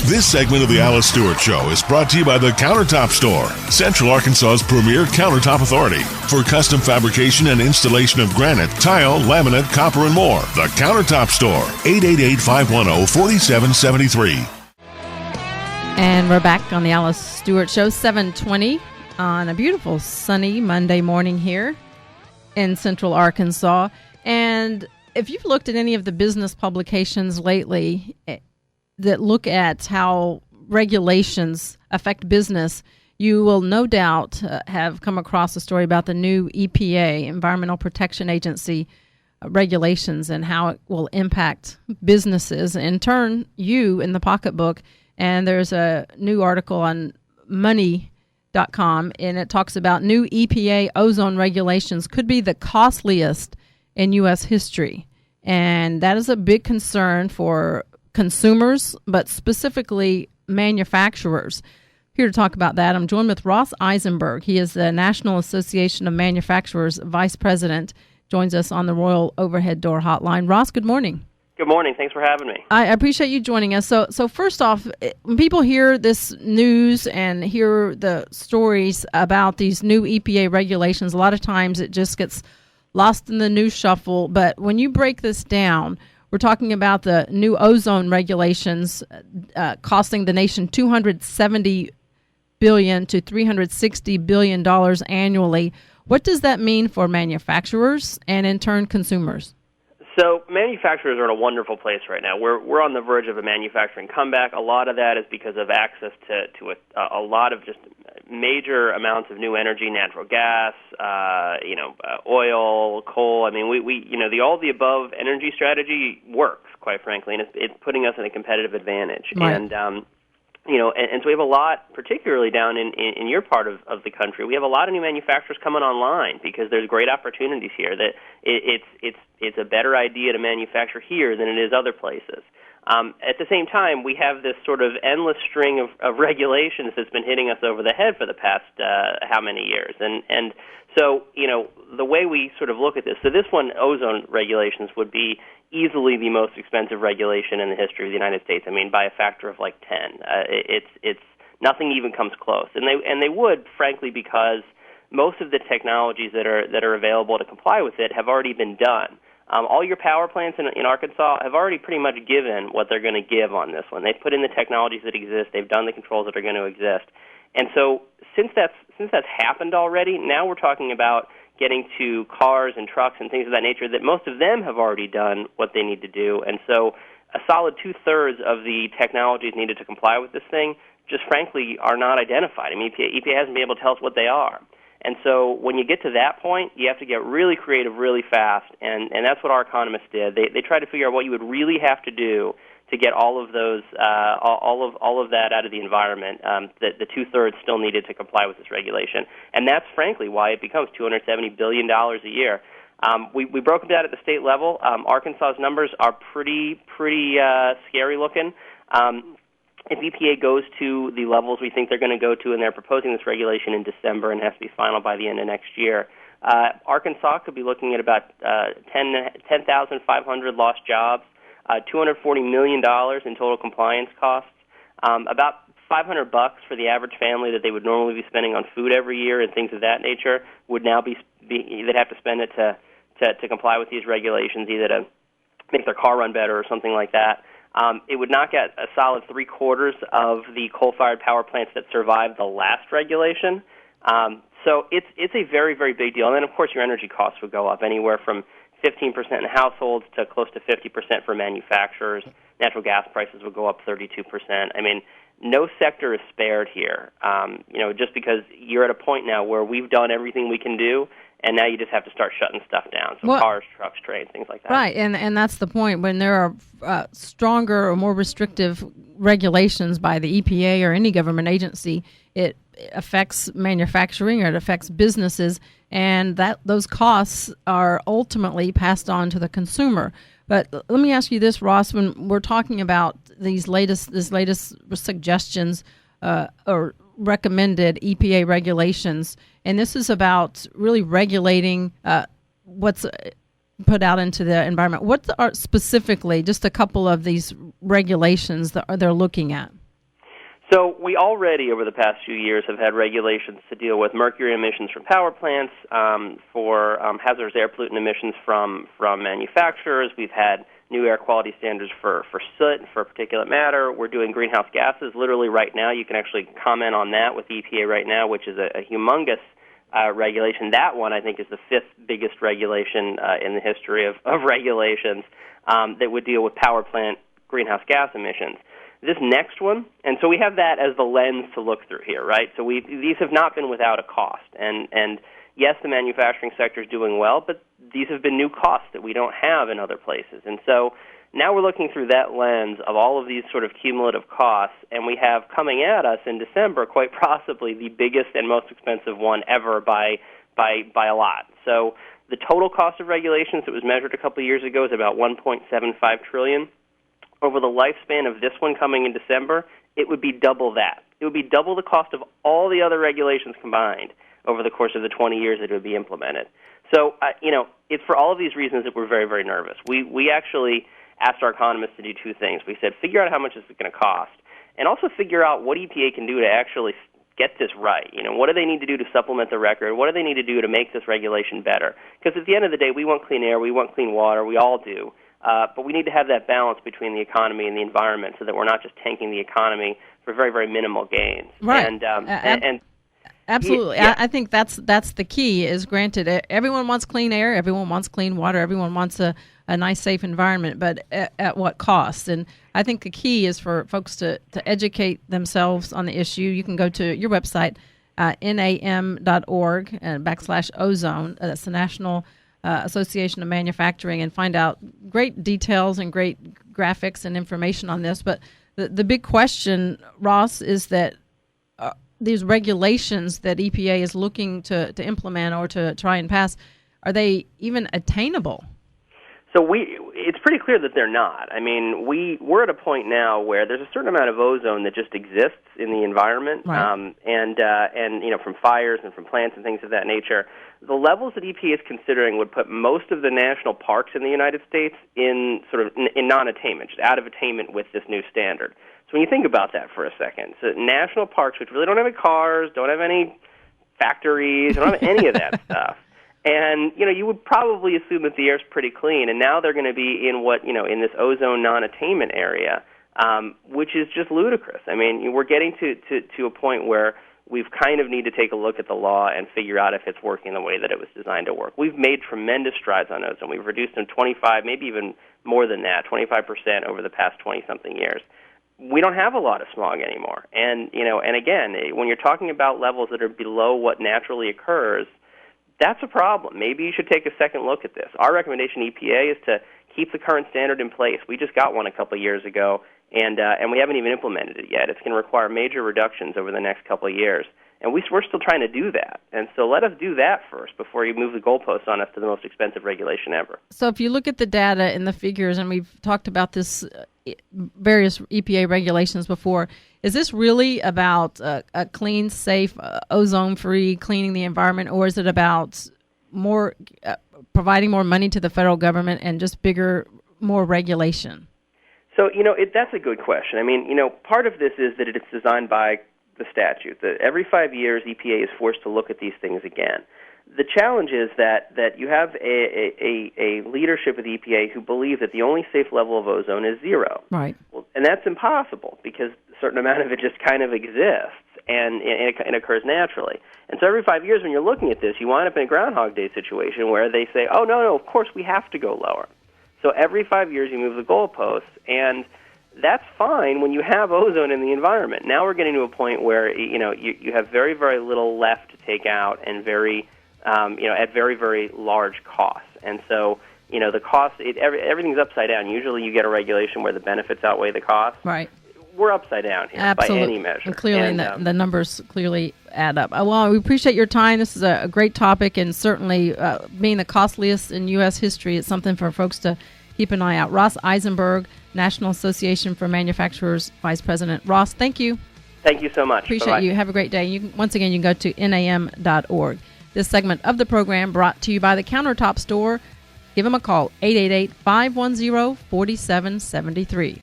This segment of the Alice Stewart Show is brought to you by the Countertop Store, Central Arkansas's premier countertop authority. For custom fabrication and installation of granite, tile, laminate, copper, and more. The Countertop Store, 888-510-4773. And we're back on the Alice Stewart Show, 7:20 on a beautiful sunny Monday morning here in Central Arkansas. And if you've looked at any of the business publications lately that look at how regulations affect business, you will no doubt have come across a story about the new EPA, Environmental Protection Agency, regulations and how it will impact businesses, in turn, you in the pocketbook. And there's a new article on money.com, and it talks about new EPA ozone regulations could be the costliest in U.S. history. And that is a big concern for consumers, but specifically manufacturers. Here to talk about that, I'm joined with Ross Eisenberg. He is the National Association of Manufacturers Vice President, joins us on the Royal Overhead Door Hotline. Ross, good morning. Good morning. Thanks for having me. I appreciate you joining us. So first off, when people hear this news and hear the stories about these new EPA regulations, a lot of times it just gets lost in the news shuffle. But when you break this down, we're talking about the new ozone regulations costing the nation $270 billion to $360 billion annually. What does that mean for manufacturers and, in turn, consumers? So manufacturers are in a wonderful place right now. We're on the verge of a manufacturing comeback. A lot of that is because of access to a lot of just major amounts of new energy, natural gas, oil, coal. I mean, we the all the above energy strategy works, quite frankly, and it's putting us in a competitive advantage. Right. And so we have a lot, particularly down in your part of the country, we have a lot of new manufacturers coming online because there's great opportunities here. That it's a better idea to manufacture here than it is other places. At the same time, we have this sort of endless string of regulations that's been hitting us over the head for the past how many years. And so, the way we sort of look at this, so this one, ozone regulations, would be easily the most expensive regulation in the history of the United States. I mean, by a factor of like 10. It's nothing even comes close. And they would, frankly, because most of the technologies that are available to comply with it have already been done. All your power plants in Arkansas have already pretty much given what they're going to give on this one. They've put in the technologies that exist. They've done the controls that are going to exist. And so since that's happened already, now we're talking about getting to cars and trucks and things of that nature that most of them have already done what they need to do. And so a solid two-thirds of the technologies needed to comply with this thing just frankly are not identified. I mean, EPA hasn't been able to tell us what they are. And so when you get to that point, you have to get really creative really fast, and that's what our economists did. They tried to figure out what you would really have to do to get all of those, all of that out of the environment. The two-thirds still needed to comply with this regulation, and that's frankly why it becomes $270 billion a year. We broke them down at the state level. Arkansas's numbers are pretty scary looking. If EPA goes to the levels we think they're going to go to, and they're proposing this regulation in December and has to be final by the end of next year, Arkansas could be looking at about 10,500 lost jobs, $240 million in total compliance costs, about $500 for the average family that they would normally be spending on food every year and things of that nature would now be they'd have to spend it to comply with these regulations, either to make their car run better or something like that. It would knock out a solid three-quarters of the coal-fired power plants that survived the last regulation. So it's a very, very big deal. And then, of course, your energy costs would go up anywhere from 15% in households to close to 50% for manufacturers. Natural gas prices would go up 32%. I mean, no sector is spared here, just because you're at a point now where we've done everything we can do, and now you just have to start shutting stuff down. So cars, trucks, trains, things like that. Right, and that's the point. When there are stronger or more restrictive regulations by the EPA or any government agency, it affects manufacturing or it affects businesses, and those costs are ultimately passed on to the consumer. But let me ask you this, Ross, when we're talking about these latest suggestions or recommended EPA regulations, and this is about really regulating what's put out into the environment. What are specifically just a couple of these regulations that they're looking at? So we already, over the past few years, have had regulations to deal with mercury emissions from power plants, for hazardous air pollutant emissions from manufacturers. We've had new air quality standards for soot, for particulate matter. We're doing greenhouse gases. Literally right now, you can actually comment on that with the EPA right now, which is a humongous regulation. That one, I think, is the fifth biggest regulation in the history of regulations that would deal with power plant greenhouse gas emissions. This next one, and so we have that as the lens to look through here, right? So these have not been without a cost. And yes, the manufacturing sector is doing well, but these have been new costs that we don't have in other places. And so now we're looking through that lens of all of these sort of cumulative costs, and we have coming at us in December quite possibly the biggest and most expensive one ever by a lot. So the total cost of regulations that was measured a couple of years ago is about $1.75 trillion. Over the lifespan of this one coming in December, it would be double that. It would be double the cost of all the other regulations combined over the course of the 20 years that it would be implemented. So, it's for all of these reasons that we're very, very nervous. We actually asked our economists to do two things. We said, figure out how much this is going to cost, and also figure out what EPA can do to actually get this right. What do they need to do to supplement the record? What do they need to do to make this regulation better? Because at the end of the day, we want clean air, we want clean water, we all do. But we need to have that balance between the economy and the environment so that we're not just tanking the economy for very, very minimal gains. Right. And absolutely. Yeah. I think that's the key is, granted, everyone wants clean air, everyone wants clean water, everyone wants a nice, safe environment, but at what cost? And I think the key is for folks to educate themselves on the issue. You can go to your website, nam.org /ozone. That's the National Association of Manufacturing, and find out great details and great graphics and information on this. But the big question, Ross, is that these regulations that EPA is looking to implement or to try and pass, are they even attainable? So it's pretty clear that they're not. I mean, we're at a point now where there's a certain amount of ozone that just exists in the environment, right. And from fires and from plants and things of that nature. The levels that EPA is considering would put most of the national parks in the United States in sort of in non-attainment, just out of attainment with this new standard. So when you think about that for a second, so national parks, which really don't have any cars, don't have any factories, don't have any of that stuff. And, you would probably assume that the air's pretty clean, and now they're going to be in in this ozone non-attainment area, which is just ludicrous. I mean, we're getting to a point where we've kind of need to take a look at the law and figure out if it's working the way that it was designed to work. We've made tremendous strides on ozone. We've reduced them 25, maybe even more than that, 25% over the past 20-something years. We don't have a lot of smog anymore. And, and again, when you're talking about levels that are below what naturally occurs, that's a problem. Maybe you should take a second look at this. Our recommendation, EPA, is to keep the current standard in place. We just got one a couple of years ago, and we haven't even implemented it yet. It's going to require major reductions over the next couple of years, and we're still trying to do that. And so let us do that first before you move the goalposts on us to the most expensive regulation ever. So if you look at the data and the figures, and we've talked about this various EPA regulations before, is this really about a clean, safe, ozone-free cleaning the environment, or is it about more providing more money to the federal government and just more regulation? So, that's a good question. I mean, part of this is that it's designed by the statute. That every 5 years, EPA is forced to look at these things again. The challenge is that you have a leadership of the EPA who believe that the only safe level of ozone is zero. Right. Well, and that's impossible because a certain amount of it just kind of exists and it occurs naturally. And so every 5 years when you're looking at this, you wind up in a Groundhog Day situation where they say, oh, no, of course we have to go lower. So every 5 years you move the goalposts, and that's fine when you have ozone in the environment. Now we're getting to a point where you have very, very little left to take out and at very, very large costs. And so, the cost, everything's upside down. Usually you get a regulation where the benefits outweigh the costs. Right. We're upside down here. Absolutely. By any measure. And clearly the numbers clearly add up. Well, we appreciate your time. This is a great topic, and certainly being the costliest in U.S. history, it's something for folks to keep an eye out. Ross Eisenberg, National Association for Manufacturers Vice President. Ross, thank you. Thank you so much. Appreciate you. Have a great day. Once again, you can go to nam.org. This segment of the program brought to you by the Countertop Store. Give them a call, 888-510-4773.